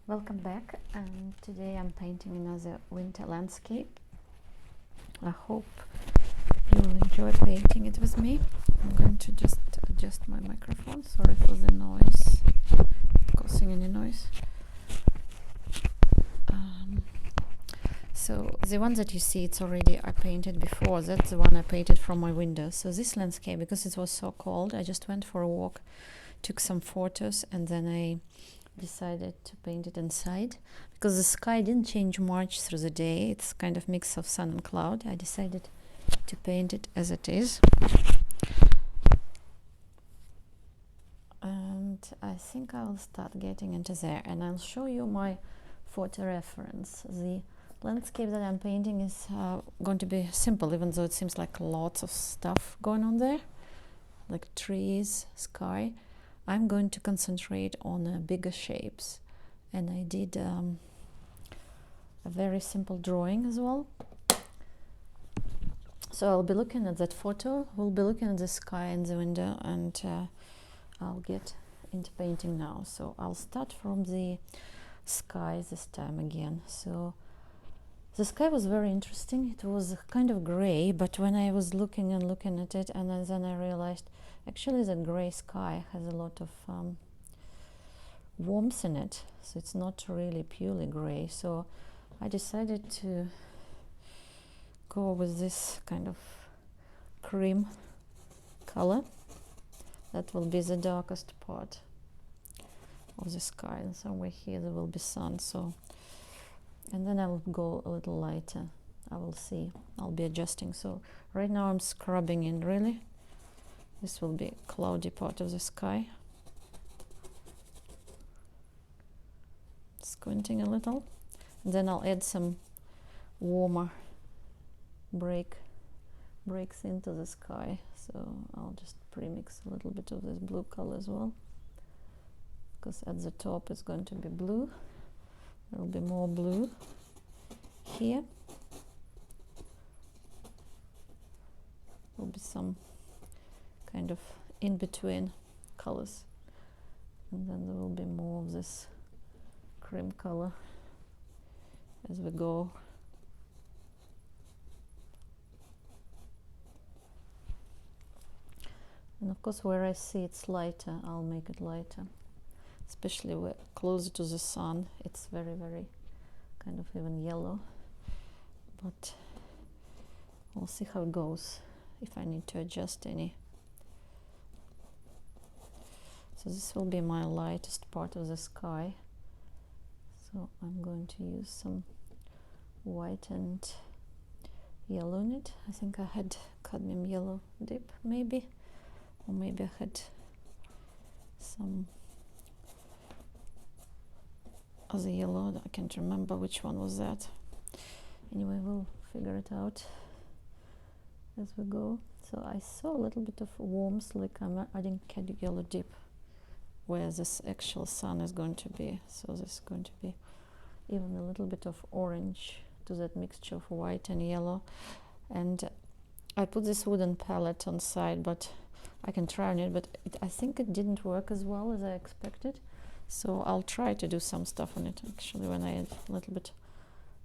Welcome back, and today I'm painting another winter landscape. I hope you will enjoy painting it with me. I'm going to just adjust my microphone. Sorry for the noise, causing any noise. So the one that you see, it's already I painted before. That's the one I painted from my window. So this landscape, because it was so cold, I just went for a walk, took some photos, and then I decided to paint it inside because the sky didn't change much through the day. It's kind of mix of sun and cloud. I decided to paint it as it is, and I think I'll start getting into there, and I'll show you my photo reference. The landscape that I'm painting is going to be simple, even though it seems like lots of stuff going on there, like trees, sky. I'm going to concentrate on bigger shapes, and I did a very simple drawing as well. So I'll be looking at that photo, we'll be looking at the sky and the window, and I'll get into painting now. So I'll start from the sky this time again. So the sky was very interesting. It was kind of gray, but when I was looking at it, and then I realized actually the gray sky has a lot of warmth in it, so it's not really purely gray. So I decided to go with this kind of cream color. That will be the darkest part of the sky, and somewhere here there will be sun. So, and then I will go a little lighter. I will see, I'll be adjusting. So right now I'm scrubbing in, really. This will be cloudy part of the sky. Squinting a little, and then I'll add some warmer breaks into the sky. So I'll just pre-mix a little bit of this blue color as well, because at the top it's going to be blue. There will be more blue here. There will be some kind of in-between colors, and then there will be more of this cream color as we go. And of course, where I see it's lighter, I'll make it lighter, especially where closer to the sun. It's very, very kind of even yellow, but we'll see how it goes, if I need to adjust any. So this will be my lightest part of the sky. So I'm going to use some white and yellow in it. I think I had cadmium yellow dip, maybe, or maybe I had some other yellow. I can't remember which one was that. Anyway, we'll figure it out as we go. So I saw a little bit of warmth, like I'm adding cadmium yellow dip where this actual sun is going to be. So this is going to be even a little bit of orange to that mixture of white and yellow. And I put this wooden palette on side, but I can try on it, but I think it didn't work as well as I expected. So I'll try to do some stuff on it actually when I add a little bit.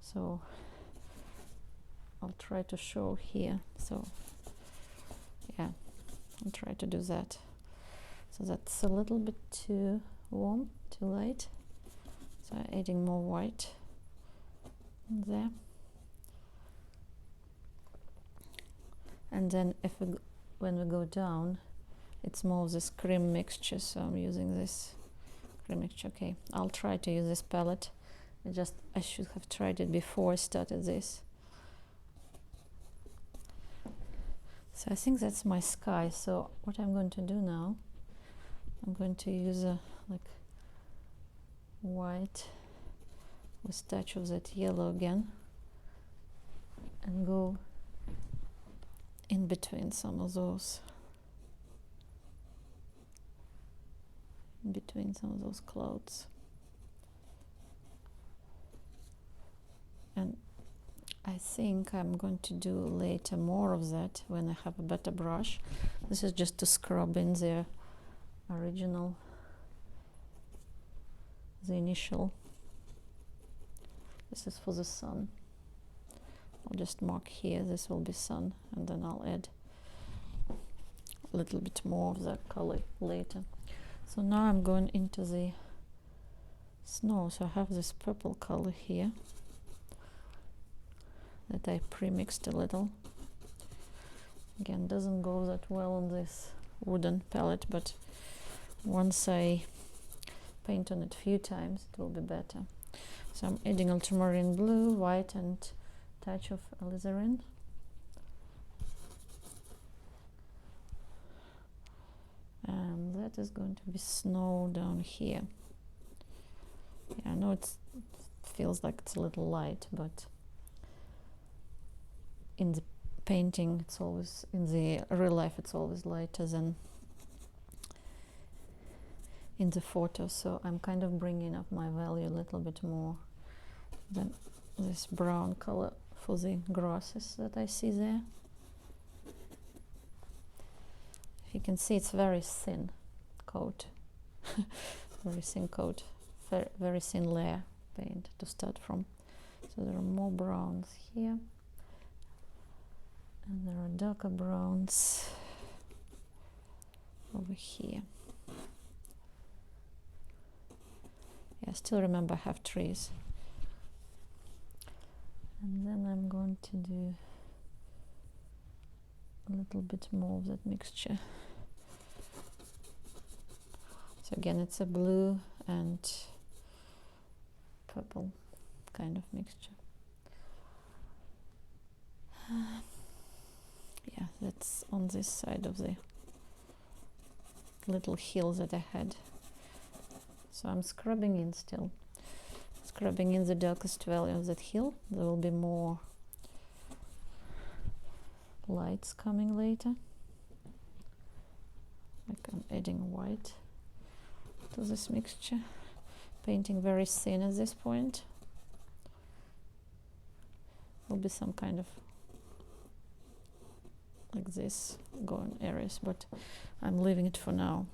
So I'll try to show here. So yeah, I'll try to do that. So that's a little bit too warm, too light. So I'm adding more white there. And then when we go down, it's more of this cream mixture. So I'm using this cream mixture. Okay, I'll try to use this palette. I should have tried it before I started this. So I think that's my sky. So what I'm going to do now, I'm going to use a like white with touch of that yellow again, and go in between some of those, clouds. And I think I'm going to do later more of that when I have a better brush. This is just to scrub in the initial This is for the sun. I'll just mark here, this will be sun, and then I'll add a little bit more of that color later. So now I'm going into the snow. So I have this purple color here that I pre-mixed a little. Again, doesn't go that well on this wooden palette, but once I paint on it a few times, it will be better. So I'm adding ultramarine blue, white, and touch of alizarin. And that is going to be snow down here. Yeah, I know it feels like it's a little light, but in the painting it's always, in the real life it's always lighter than in the photo. So I'm kind of bringing up my value a little bit more than this brown color for the grasses that I see there. If you can see, it's very thin coat. Very thin coat, very thin layer paint to start from. So there are more browns here, and there are darker browns over here. Yeah, I still remember I have trees. And then I'm going to do a little bit more of that mixture. So again, it's a blue and purple kind of mixture. Yeah, that's on this side of the little hill that I had. So I'm scrubbing in still. Scrubbing in the darkest value of that hill. There will be more lights coming later. Like I'm adding white to this mixture. Painting very thin at this point. Will be some kind of like this going areas, but I'm leaving it for now.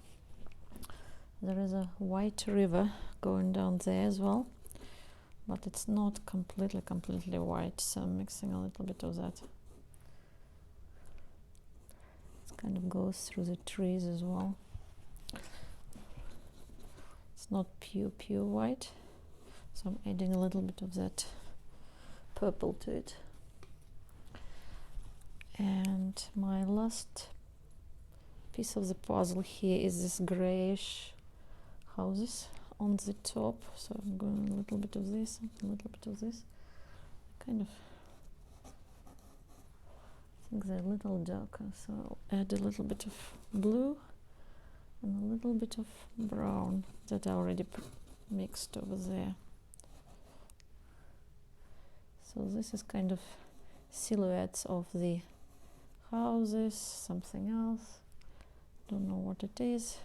There is a white river going down there as well, but it's not completely white, so I'm mixing a little bit of that. It kind of goes through the trees as well. It's not pure white, so I'm adding a little bit of that purple to it. And my last piece of the puzzle here is this grayish houses on the top. So I'm going a little bit of this, a little bit of this. Kind of, I think they're a little darker, so I'll add a little bit of blue and a little bit of brown that I already mixed over there. So this is kind of silhouettes of the houses, something else, don't know what it is,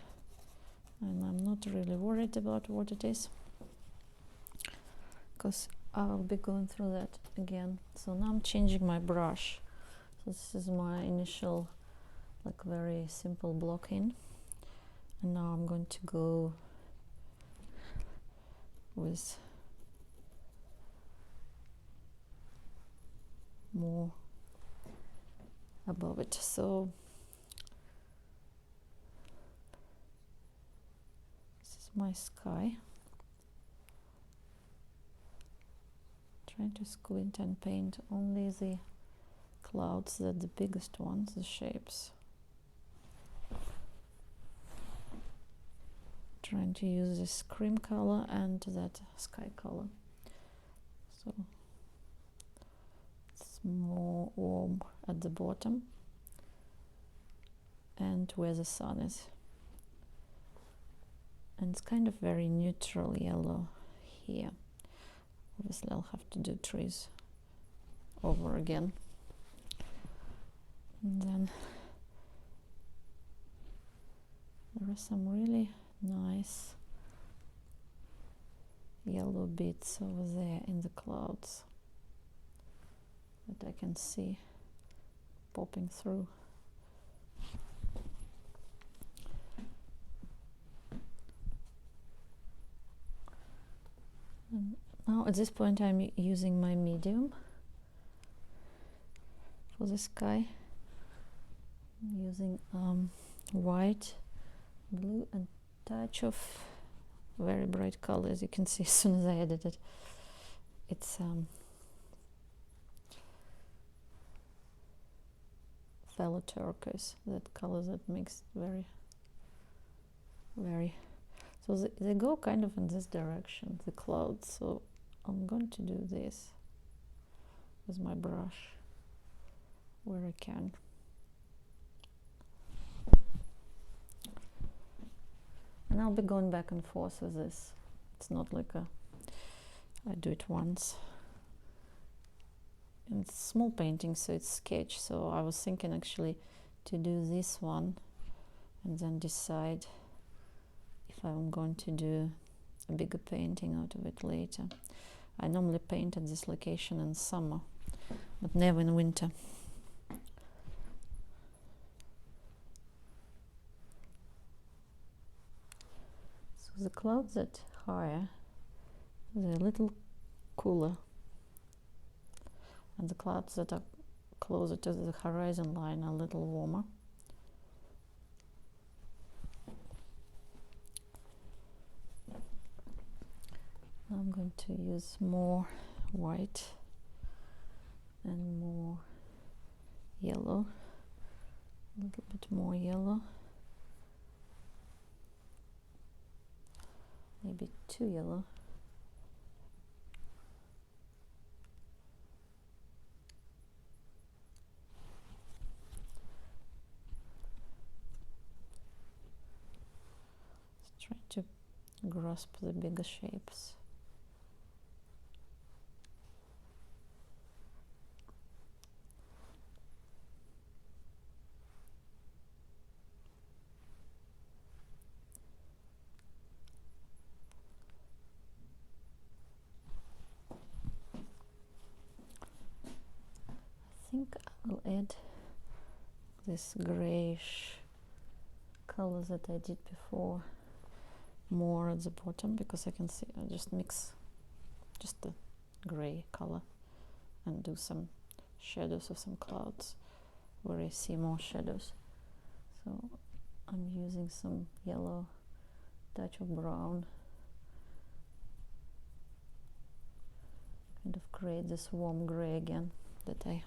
and I'm not really worried about what it is because I'll be going through that again. So now I'm changing my brush. So this is my initial like very simple block in, and now I'm going to go with more above it. So this is my sky. Trying to squint and paint only the clouds, that the biggest ones, the shapes. Trying to use this cream color and that sky color. So it's more warm at the bottom and where the sun is. And it's kind of very neutral yellow here. Obviously I'll have to do trees over again. And then there are some really nice yellow bits over there in the clouds that I can see popping through. And Now at this point I'm using my medium for the sky. I'm using white, blue, and touch of very bright color, as you can see as soon as I added it. It's phthalo turquoise, that color that makes it very so they go kind of in this direction, the clouds. So I'm going to do this with my brush where I can. And I'll be going back and forth with this. It's not like I do it once. And it's small painting, so it's sketch. So I was thinking actually to do this one and then decide if I'm going to do a bigger painting out of it later. I normally paint at this location in summer, but never in winter. So the clouds that higher, they're a little cooler, and the clouds that are closer to the horizon line are a little warmer. I'm going to use more white and more yellow, a little bit more yellow, maybe too yellow. Let's try to grasp the bigger shapes. I think I'll add this grayish color that I did before more at the bottom, because I can see I just mix just the gray color and do some shadows of some clouds where I see more shadows. So I'm using some yellow, touch of brown, kind of create this warm gray again that I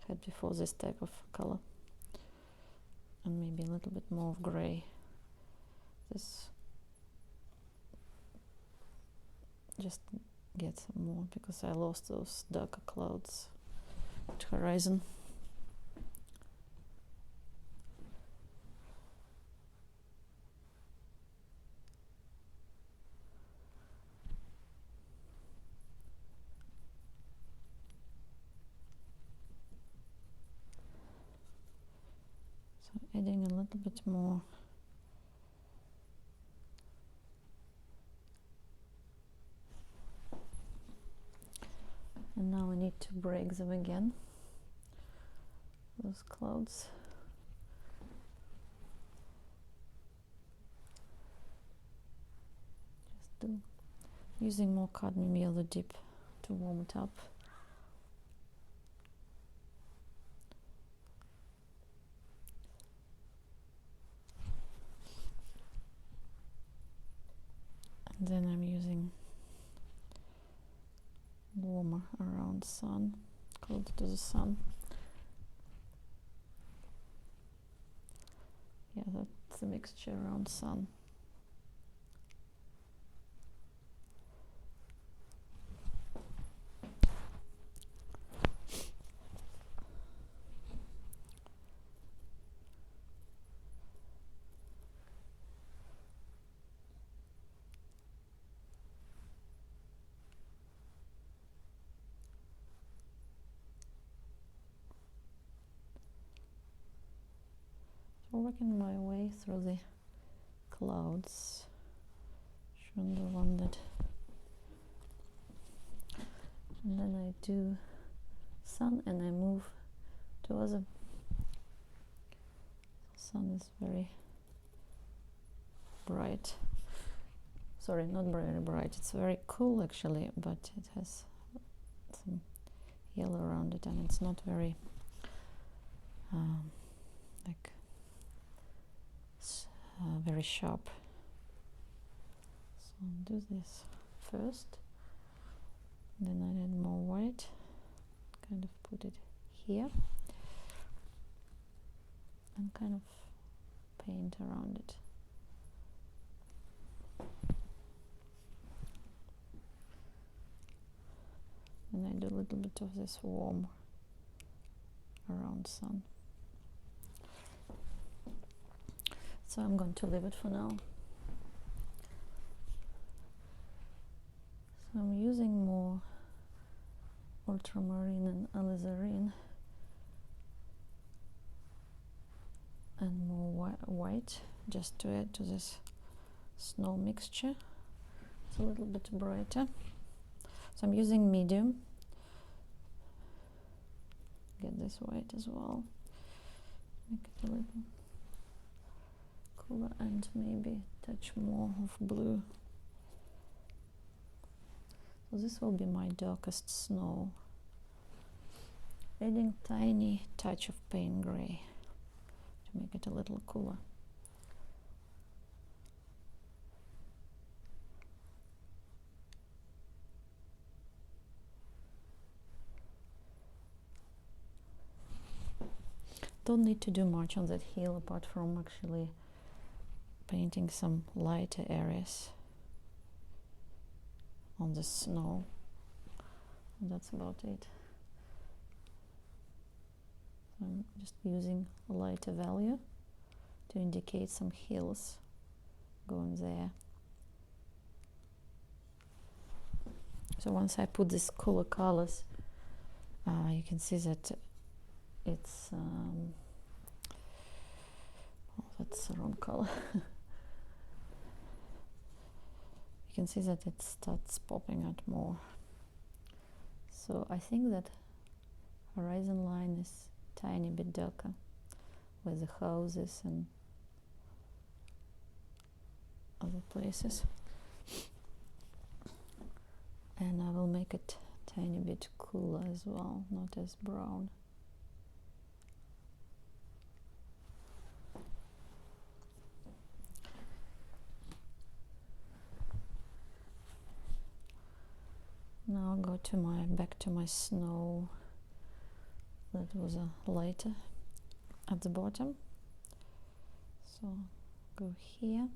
had before, this type of color, and maybe a little bit more of gray. This just get some more because I lost those darker clouds at horizon. So adding a little bit more. And now I need to break them again, those clouds. Just using more cadmium yellow dip to warm it up. And then I'm using warmer around sun, closer to the sun. Yeah, that's a mixture around sun. Working my way through the clouds, showing the one that, and then I do sun and I move to other. Sun is very bright, sorry, not very bright, it's very cool actually, but it has some yellow around it, and it's not very like very sharp. So I'll do this first, then I add more white, kind of put it here, and kind of paint around it. And I do a little bit of this warm around sun. So I'm going to leave it for now. So I'm using more ultramarine and alizarin and more white just to add to this snow mixture. It's a little bit brighter. So I'm using medium. Get this white as well. Make it a little cooler and maybe a touch more of blue. So this will be my darkest snow. Adding tiny touch of paint gray to make it a little cooler. Don't need to do much on that hill apart from actually painting some lighter areas on the snow. And that's about it. I'm just using a lighter value to indicate some hills going there. So once I put these cooler colors, you can see that it's oh, that's the wrong color. You can see that it starts popping out more. So I think that horizon line is tiny bit darker with the houses and other places, and I will make it tiny bit cooler as well, not as brown. Now I'll go to back to my snow that was lighter at the bottom. So go here.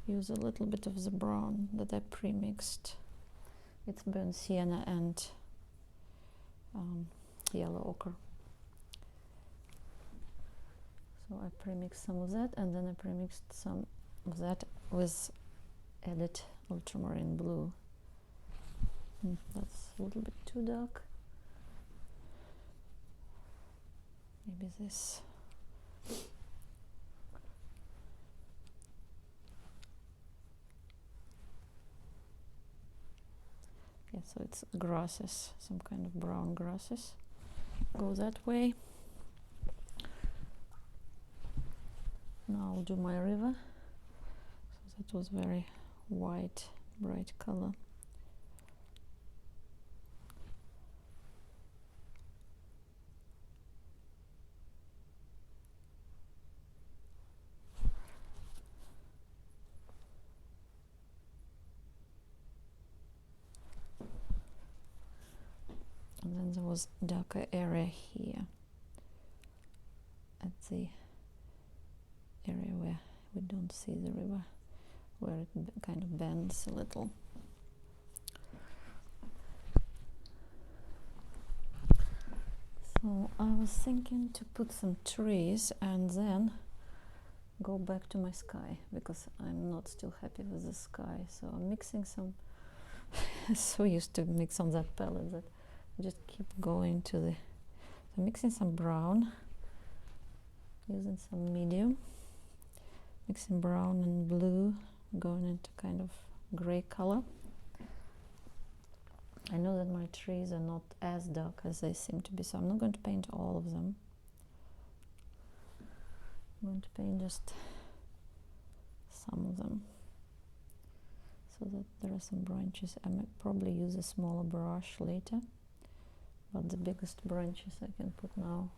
Use a little bit of the brown that I pre-mixed. It's burnt sienna and yellow ochre. So I pre-mixed some of that, and then I pre-mixed some of that with added ultramarine blue. That's a little bit too dark. Maybe this. Yeah, so it's grasses, some kind of brown grasses. Go that way. Now I'll do my river. So that was very white, bright color. And then there was darker area here at the area where we don't see the river, where it kind of bends a little. So I was thinking to put some trees and then go back to my sky, because I'm not still happy with the sky. So I'm mixing some so used to mix on that palette that I just keep going to the so mixing some brown, using some medium, mixing brown and blue, going into kind of gray color. I know that my trees are not as dark as they seem to be, so I'm not going to paint all of them. I'm going to paint just some of them so that there are some branches. I might probably use a smaller brush later, but the biggest branches I can put now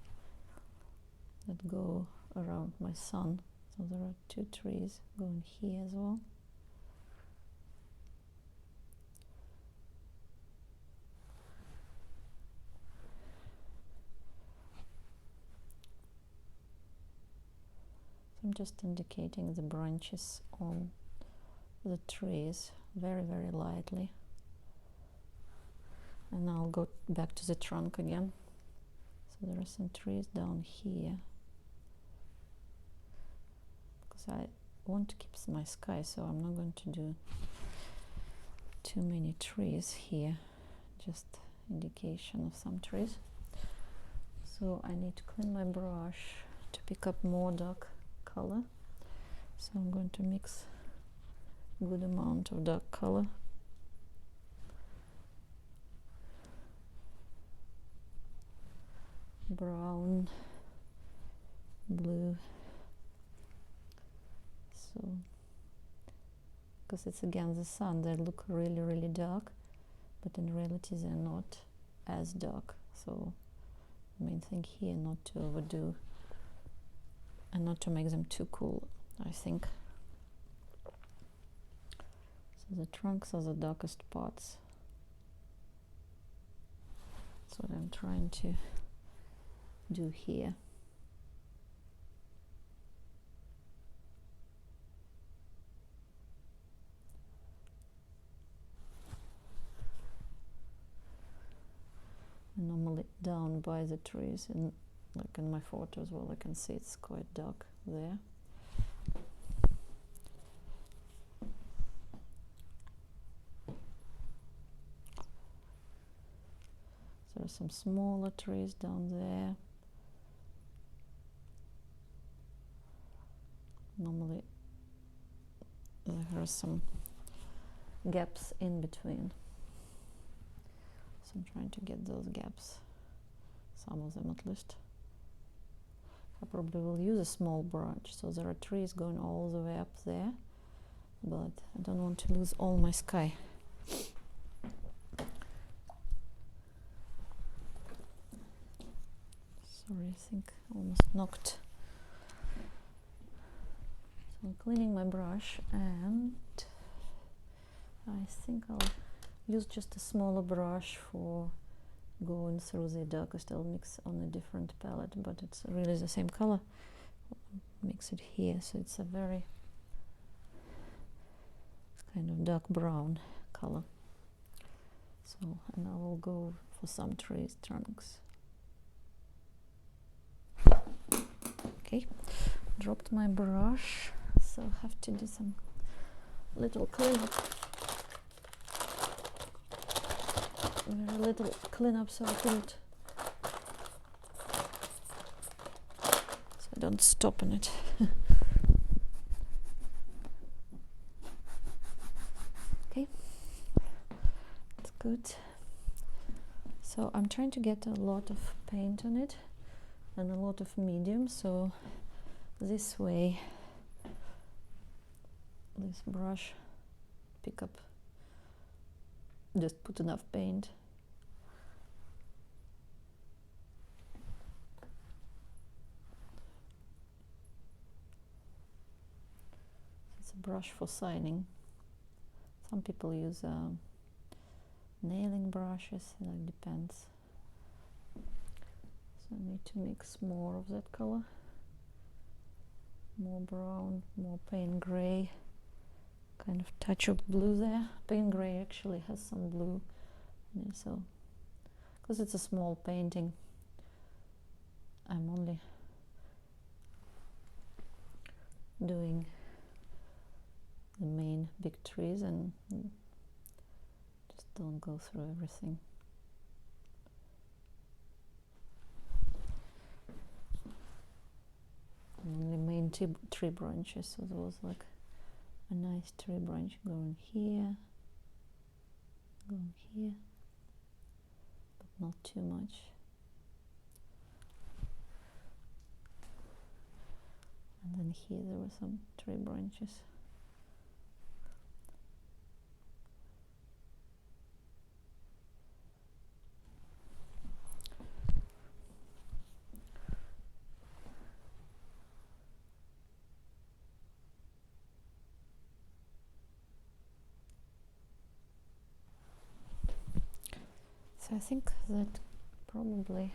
that go around my sun. So there are 2 trees going here as well. I'm just indicating the branches on the trees very, very lightly. And I'll go back to the trunk again. So there are some trees down here. Because I want to keep my sky, so I'm not going to do too many trees here. Just indication of some trees. So I need to clean my brush to pick up more dark color, so I'm going to mix a good amount of dark color. Brown, blue. So because it's against the sun, they look really, really dark, but in reality they're not as dark. So the main thing here, not to overdo and not to make them too cool, I think. So the trunks are the darkest parts. That's what I'm trying to do here. And normally down by the trees, and like in my photo as well, I can see it's quite dark there. So there are some smaller trees down there. Normally there are some gaps in between. So I'm trying to get those gaps, some of them at least. I probably will use a small branch, so there are trees going all the way up there, but I don't want to lose all my sky. Sorry, I think I almost knocked. So I'm cleaning my brush, and I think I'll use just a smaller brush for going through the darkest. I'll mix on a different palette, but it's really the same color. Mix it here, so it's a very kind of dark brown color. So, and I will go for some trees trunks. Okay, dropped my brush, so I have to do some little cleanup. Very little cleanup, so I couldn't, so I don't stop in it. Okay, that's good. So I'm trying to get a lot of paint on it and a lot of medium, so this way this brush pick up, just put enough paint. It's a brush for signing. Some people use nailing brushes, it depends. So I need to mix more of that color. More brown, more paint gray. Kind of touch of blue there. Paint gray actually has some blue in it, so because it's a small painting, I'm only doing the main big trees and just don't go through everything. Only main tree branches, so there was like a nice tree branch going here, but not too much. here there were some tree branches. So I think that probably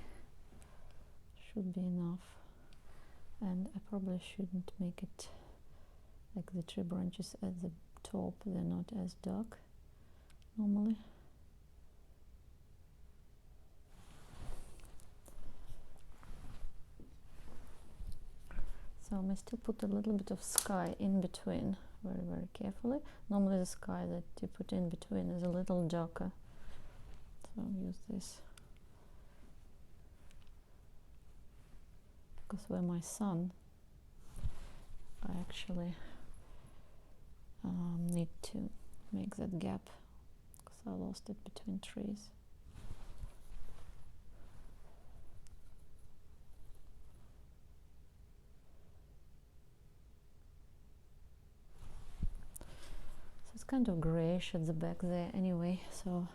should be enough, and I probably shouldn't make it like the tree branches at the top, they're not as dark normally. So I may still put a little bit of sky in between, very carefully. Normally the sky that you put in between is a little darker, so I'll use this. Because where my sun, I actually need to make that gap because I lost it between trees. So it's kind of grayish at the back there anyway, so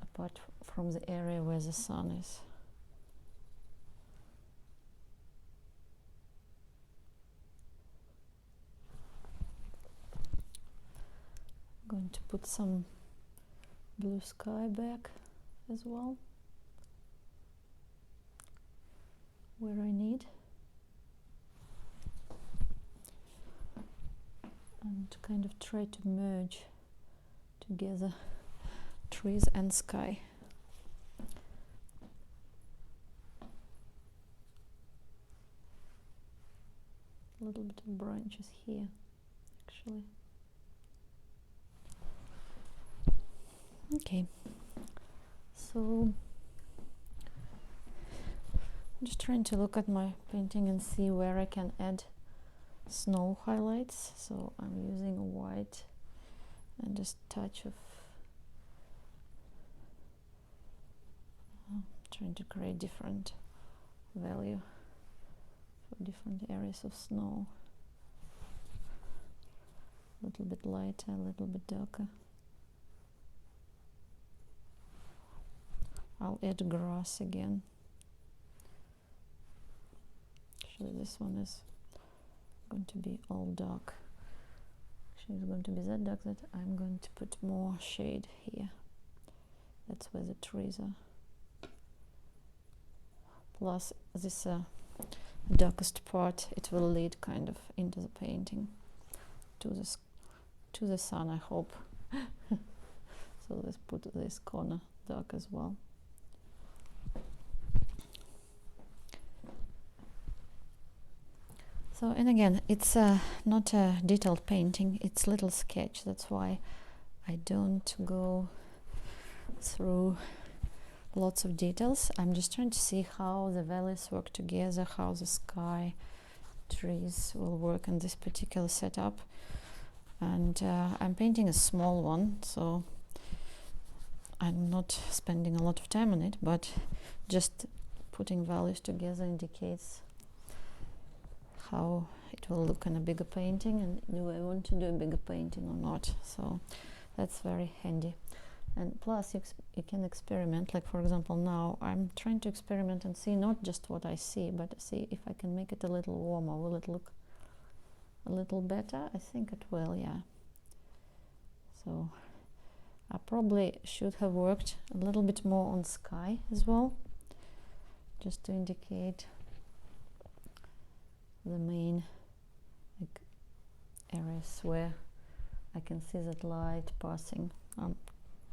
apart from the area where the sun is. I'm going to put some blue sky back as well, where I need. And kind of try to merge together trees and sky. A little bit of branches here, actually. Okay, so I'm just trying to look at my painting and see where I can add snow highlights. So I'm using white and just a touch of trying to create different value for different areas of snow. A little bit lighter, a little bit darker. I'll add grass again. Actually, this one is going to be all dark. Actually, it's going to be that dark that I'm going to put more shade here. That's where the trees are. Plus, this darkest part, it will lead kind of into the painting, to the sun, I hope. So let's put this corner dark as well. So, and again, it's not a detailed painting, it's a little sketch. That's why I don't go through lots of details. I'm just trying to see how the valleys work together, how the sky, trees will work in this particular setup. And I'm painting a small one, so I'm not spending a lot of time on it, but just putting values together indicates how it will look in a bigger painting, and do I want to do a bigger painting or not. So that's very handy. And plus you can experiment, like for example now I'm trying to experiment and see not just what I see, but see if I can make it a little warmer. Will it look a little better? I think it will, yeah. So I probably should have worked a little bit more on sky as well, just to indicate the main areas where I can see that light passing.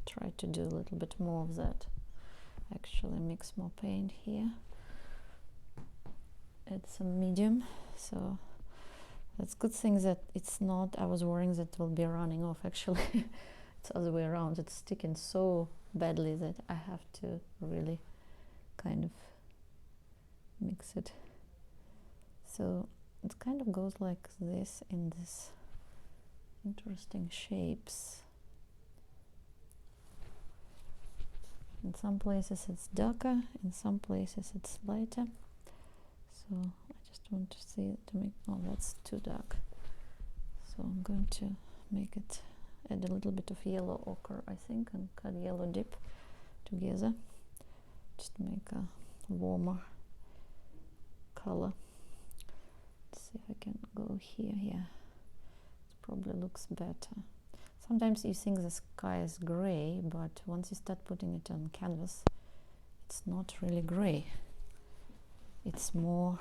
Try to do a little bit more of that. Actually mix more paint here, add some medium. So that's good thing that it's not, I was worrying that it will be running off. Actually it's the other way around. It's sticking so badly that I have to really kind of mix it. So it kind of goes like this in this interesting shapes. In some places it's darker, in some places it's lighter. So I just want to see to make, oh, that's too dark. So I'm going to make it, add a little bit of yellow ochre, I think, and cut yellow dip together, just to make a warmer color. Let's see if I can go here. Yeah, it probably looks better. Sometimes you think the sky is gray, but once you start putting it on canvas, it's not really gray. It's more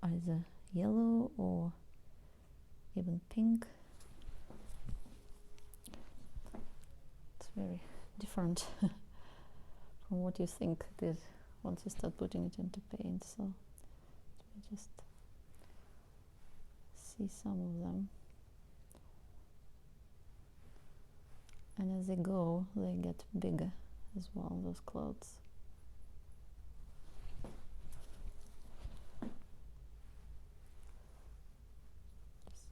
either yellow or even pink. It's very different from what you think it is once you start putting it into paint. So let me just see some of them. And as they go, they get bigger as well, those clouds.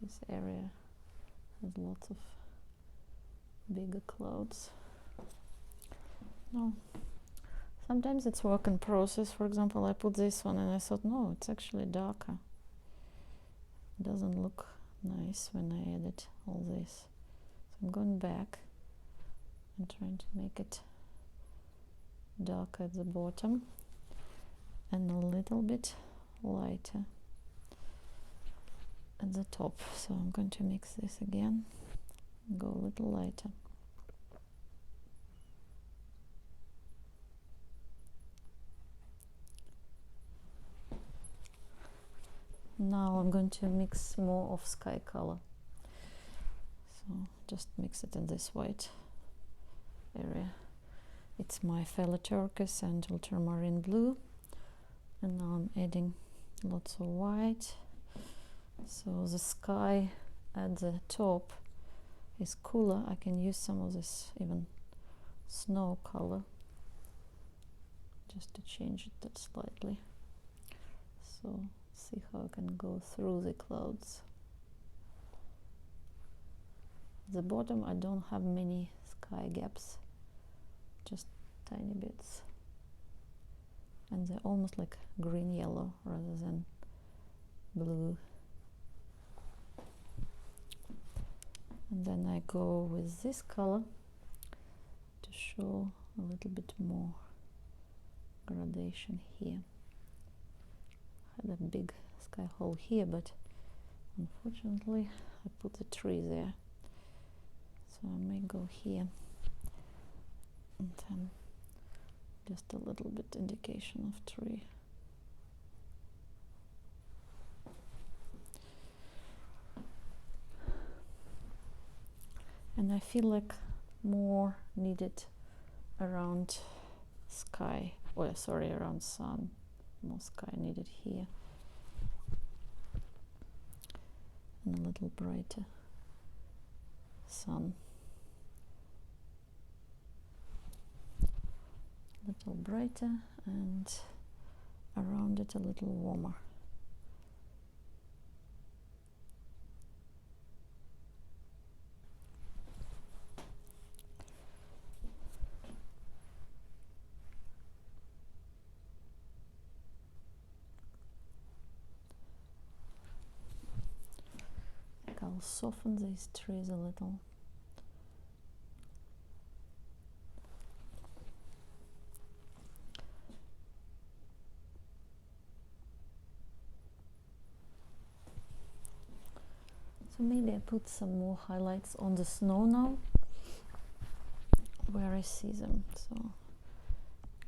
This area has lots of bigger clouds. No, sometimes it's work in process. For example, I put this one and I thought, no, it's actually darker. It doesn't look nice when I added all this. So I'm going back and trying to make it darker at the bottom and a little bit lighter at the top. So I'm going to mix this again and go a little lighter. Now I'm going to mix more of sky color. So just mix it in this white area. It's my phthalo turquoise and ultramarine blue, and now I'm adding lots of white. So the sky at the top is cooler. I can use some of this even snow color just to change it slightly. So see how I can go through the clouds. At the bottom I don't have many sky gaps, just tiny bits, and they're almost like green yellow rather than blue. And then I go with this color to show a little bit more gradation here. I had a big sky hole here, but unfortunately I put a tree there, so I may go here and then just a little bit indication of tree. And I feel like more needed around sky, or sorry, around sun. More sky needed here, and a little brighter sun. A little brighter, and around it a little warmer. I'll soften these trees a little. So maybe I put some more highlights on the snow now, where I see them. So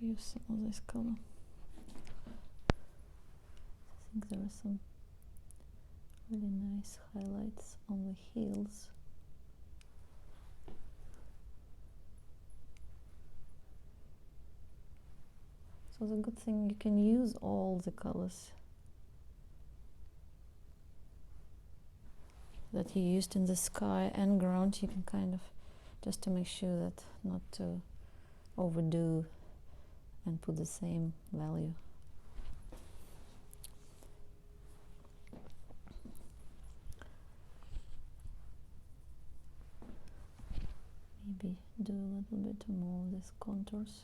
use some of this color. I think there are some really nice highlights on the hills. So the good thing, you can use all the colors that you used in the sky and ground. You can kind of, just to make sure that not to overdo and put the same value. Maybe do a little bit more of these contours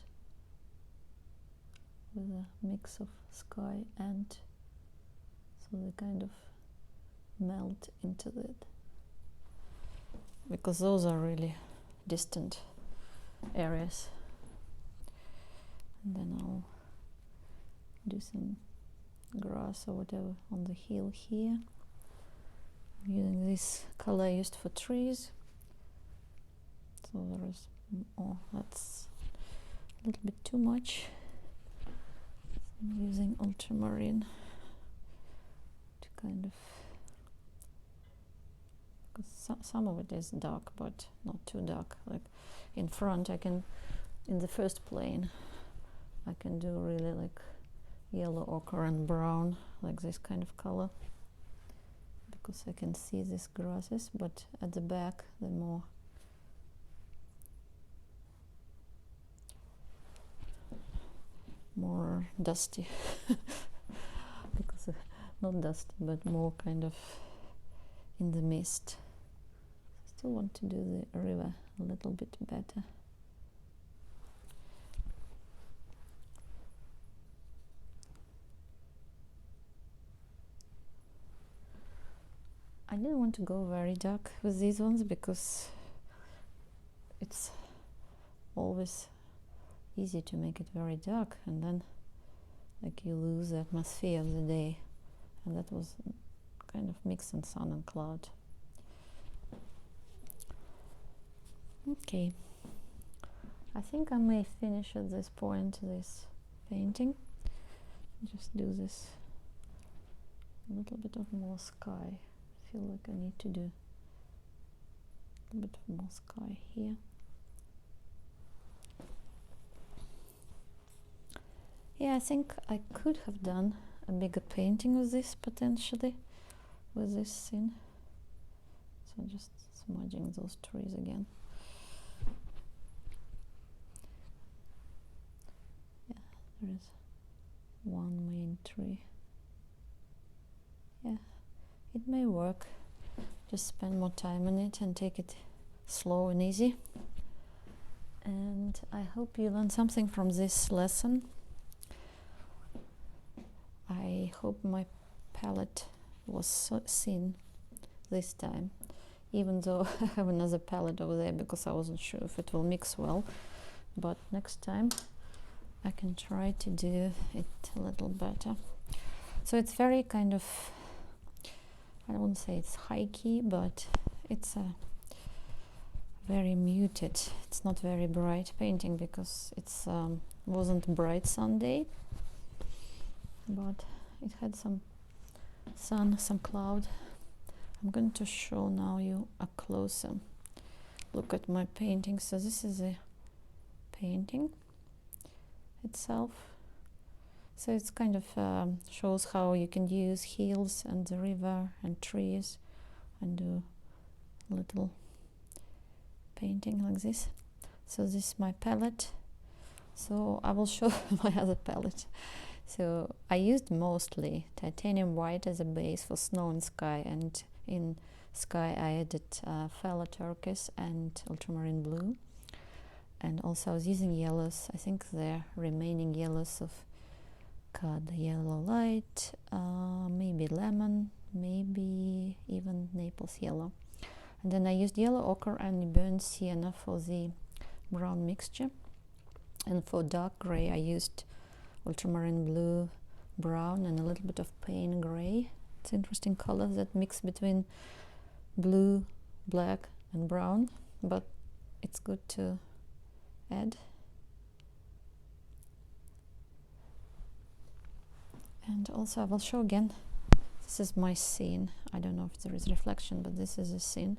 with a mix of sky and so they kind of melt into it, because those are really distant areas. And then I'll do some grass or whatever on the hill here. I'm using this color I used for trees. So there is, oh, that's a little bit too much. I'm using ultramarine to kind of, because some of it is dark, but not too dark. Like in front, I can, in the first plane, I can do really like yellow, ochre and brown, like this kind of color, because I can see these grasses, but at the back they're more dusty because not dusty, but more kind of in the mist. Still want to do the river a little bit better. I didn't want to go very dark with these ones because it's always easy to make it very dark, and then like you lose the atmosphere of the day, and that was kind of mixing sun and cloud. Okay, I think I may finish at this point this painting. Just do this a little bit of more sky. I feel like I need to do a little bit of more sky here. Yeah, I think I could have done a bigger painting with this potentially, with this scene. So just smudging those trees again. Yeah, there is one main tree. Yeah, it may work. Just spend more time on it and take it slow and easy. And I hope you learned something from this lesson. I hope my palette was seen this time, even though I have another palette over there because I wasn't sure if it will mix well. But next time I can try to do it a little better. So it's very kind of, I wouldn't say it's high key, but it's a very muted. It's not very bright painting because it's wasn't bright Sunday, but it had some sun, some cloud. I'm going to show now you a closer look at my painting. So this is a painting itself. So it's kind of shows how you can use hills and the river and trees and do a little painting like this. So this is my palette. So I will show my other palette. So I used mostly titanium white as a base for snow and sky, and in sky I added phthalo turquoise and ultramarine blue. And also I was using yellows. I think the remaining yellows of cad yellow light, maybe lemon, maybe even Naples yellow. And then I used yellow ochre and burnt sienna for the brown mixture. And for dark gray I used ultramarine blue, brown, and a little bit of pain gray. It's interesting colors that mix between blue, black, and brown, but it's good to add. And also I will show again, this is my scene. I don't know if there is reflection, but this is a scene.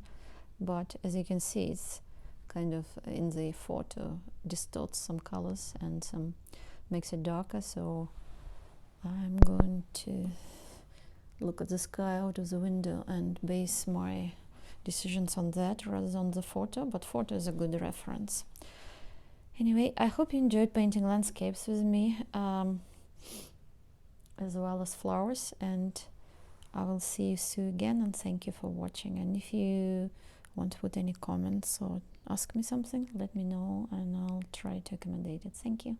But as you can see, it's kind of in the photo distorts some colors and some makes it darker. So I'm going to look at the sky out of the window and base my decisions on that rather than the photo, but photo is a good reference. Anyway, I hope you enjoyed painting landscapes with me, as well as flowers, and I will see you soon again, and thank you for watching. And if you want to put any comments or ask me something, let me know and I'll try to accommodate it. Thank you.